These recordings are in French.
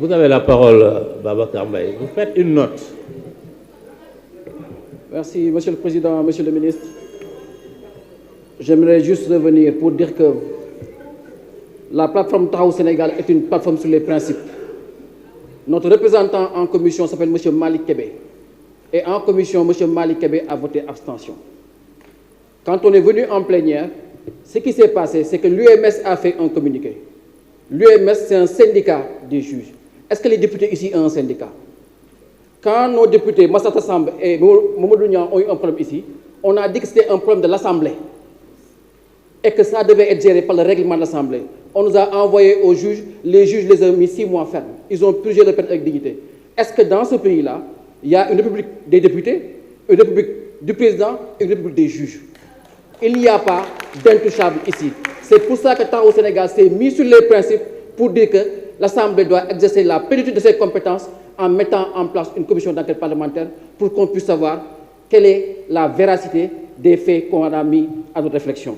Vous avez la parole, Babacar Mbaye. Vous faites une note. Merci, Monsieur le Président, Monsieur le Ministre. J'aimerais juste revenir pour dire que la plateforme Taxawu Sénégal est une plateforme sur les principes. Notre représentant en commission s'appelle M. Malick Kébé. Et en commission, M. Malick Kébé a voté abstention. Quand on est venu en plénière, ce qui s'est passé, c'est que l'UMS a fait un communiqué. L'UMS, c'est un syndicat des juges. Est-ce que les députés ici ont un syndicat? Quand nos députés, Massata Samb et Mamadou Niang, ont eu un problème ici, on a dit que c'était un problème de l'Assemblée et que ça devait être géré par le règlement de l'Assemblée. On nous a envoyé aux juges, les juges les ont mis 6 mois fermes. Ils ont purgé le peine avec dignité. Est-ce que dans ce pays-là, il y a une république des députés, une république du président et une république des juges? Il n'y a pas d'intouchable ici. C'est pour ça que Taxawu Sénégal s'est mis sur les principes pour dire que l'Assemblée doit exercer la plénitude de ses compétences en mettant en place une commission d'enquête parlementaire pour qu'on puisse savoir quelle est la véracité des faits qu'on a mis à notre réflexion.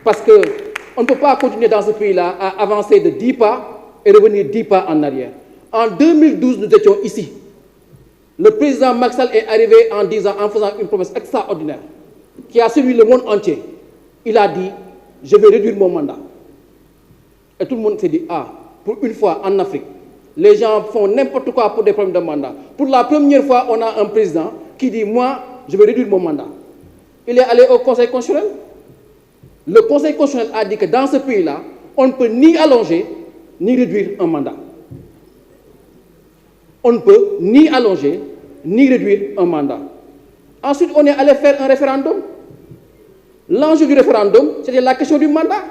Parce qu'on ne peut pas continuer dans ce pays-là à avancer de 10 pas et revenir 10 pas en arrière. En 2012, nous étions ici. Le président Macky Sall est arrivé en faisant une promesse extraordinaire qui a séduit le monde entier. Il a dit, je vais réduire mon mandat. Et tout le monde s'est dit, ah, pour une fois en Afrique, les gens font n'importe quoi pour des problèmes de mandat. Pour la première fois, on a un président qui dit, moi, je vais réduire mon mandat. Il est allé au Conseil constitutionnel. Le Conseil constitutionnel a dit que dans ce pays-là, on ne peut ni allonger, ni réduire un mandat. On ne peut ni allonger, ni réduire un mandat. Ensuite, on est allé faire un référendum. L'enjeu du référendum, c'était la question du mandat.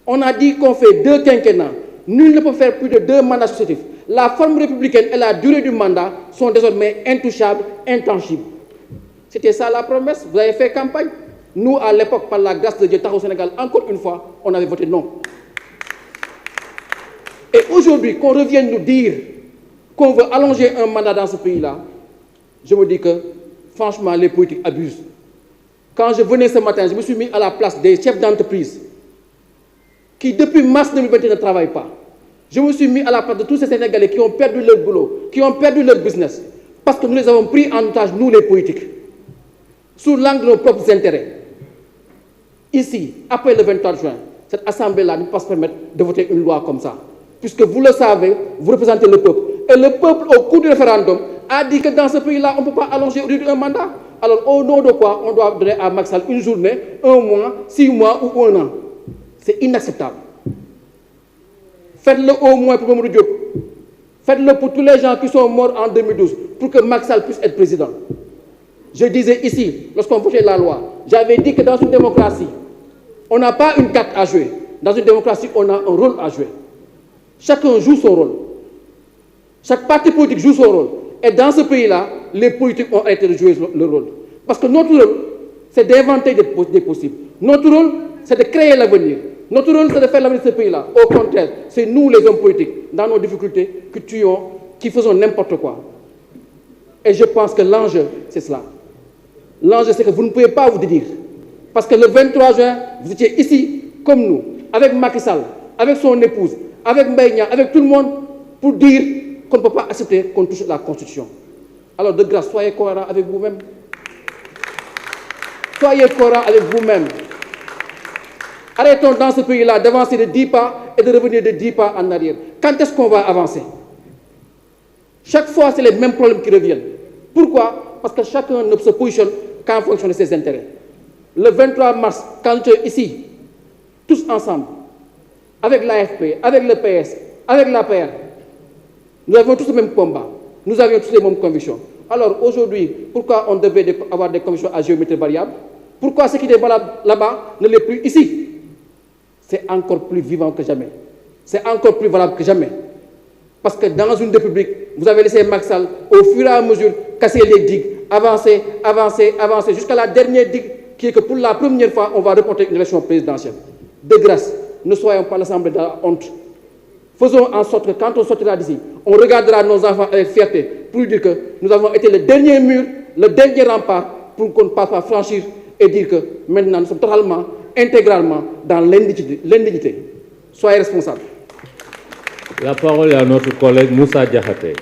On a dit qu'on fait 2 quinquennats. Nul ne peut faire plus de 2 mandats successifs. La forme républicaine et la durée du mandat sont désormais intouchables, intangibles. C'était ça la promesse. Vous avez fait campagne. Nous, à l'époque, par la grâce de Dieu, Taxawu Sénégal, encore une fois, on avait voté non. Et aujourd'hui, qu'on revienne nous dire qu'on veut allonger un mandat dans ce pays-là, je me dis que, franchement, les politiques abusent. Quand je venais ce matin, je me suis mis à la place des chefs d'entreprise qui, depuis mars 2021, ne travaillent pas. Je me suis mis à la place de tous ces Sénégalais qui ont perdu leur boulot, qui ont perdu leur business, parce que nous les avons pris en otage, nous les politiques, sous l'angle de nos propres intérêts. Ici, après le 23 juin, cette Assemblée-là ne peut pas se permettre de voter une loi comme ça. Puisque vous le savez, vous représentez le peuple. Et le peuple, au cours du référendum, a dit que dans ce pays-là, on ne peut pas allonger un mandat. Alors, au nom de quoi on doit donner à Macky Sall une journée, 1 mois, 6 mois ou 1 an? C'est inacceptable. Faites-le au moins pour Mamadou Diop. Faites-le pour tous les gens qui sont morts en 2012, pour que Macky Sall puisse être président. Je disais ici, lorsqu'on votait la loi, j'avais dit que dans une démocratie, on n'a pas une carte à jouer. Dans une démocratie, on a un rôle à jouer. Chacun joue son rôle. Chaque parti politique joue son rôle. Et dans ce pays-là, les politiques ont arrêté de jouer leur rôle. Parce que notre rôle, c'est d'inventer des possibles. Notre rôle, c'est de créer l'avenir. Notre rôle, c'est de faire l'avenir de ce pays-là. Au contraire, c'est nous, les hommes politiques, dans nos difficultés, qui tuons, qui faisons n'importe quoi. Et je pense que l'enjeu, c'est cela. L'enjeu, c'est que vous ne pouvez pas vous dédire. Parce que le 23 juin, vous étiez ici, comme nous, avec Macky Sall, avec son épouse, avec Mbaye Niang, avec tout le monde, pour dire qu'on ne peut pas accepter qu'on touche la Constitution. Alors, de grâce, soyez cohérents avec vous-même. Soyez cohérents avec vous-même. Arrêtons dans ce pays-là d'avancer de 10 pas et de revenir de 10 pas en arrière. Quand est-ce qu'on va avancer? Chaque fois, c'est les mêmes problèmes qui reviennent. Pourquoi? Parce que chacun ne se positionne qu'en fonction de ses intérêts. Le 23 mars, quand nous sommes ici, tous ensemble, avec l'AFP, avec le PS, avec l'APR, nous avions tous le même combat. Nous avions tous les mêmes convictions. Alors aujourd'hui, pourquoi on devait avoir des convictions à géométrie variable? Pourquoi ce qui est valable là-bas ne l'est plus ici? C'est encore plus vivant que jamais. C'est encore plus valable que jamais. Parce que dans une république, vous avez laissé Macky Sall, au fur et à mesure, casser les digues, avancer, avancer, avancer, jusqu'à la dernière digue, qui est que pour la première fois, on va reporter une élection présidentielle. De grâce, ne soyons pas l'Assemblée de la honte. Faisons en sorte que quand on sortira d'ici, on regardera nos enfants avec fierté pour dire que nous avons été le dernier mur, le dernier rempart pour qu'on ne passe pas franchir et dire que maintenant nous sommes totalement, intégralement dans l'indignité. Soyez responsables. La parole est à notre collègue Moussa Diakhaté.